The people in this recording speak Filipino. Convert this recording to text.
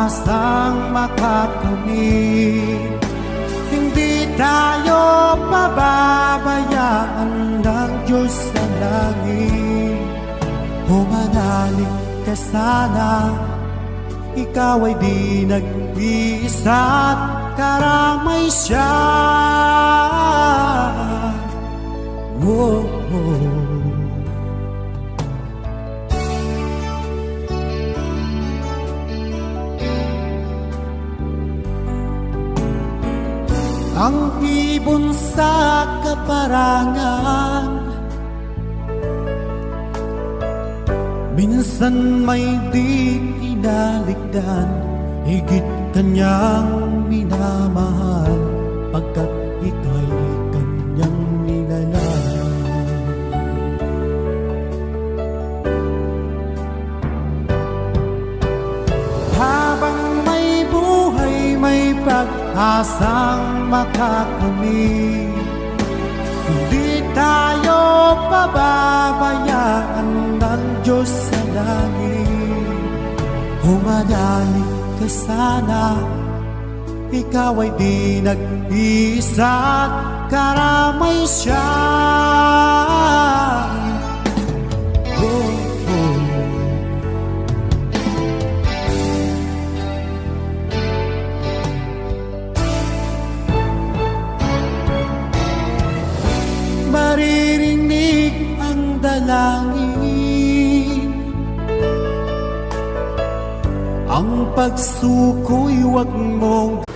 pag-asang makakamit. Hindi tayo pababayaan ng Diyos sa langit. Humanalig ka sana, ikaw ay di nag-iisa't karamay siya. Oh, oh. Ang ibon sa kaparangan, minsan may di tinalikdan, higit kanyang minamahal, pagkat ika'y kanyang nilalang. Habang may buhay, may pag-asang makakamit. Hindi tayo pababayaan ng Diyos sa langit. Humanalig ka sana, ikaw ay di nag-iisa't karamay siya. Oh, oh. Maririnig ang dalangin, ang pagsuko'y huwag mong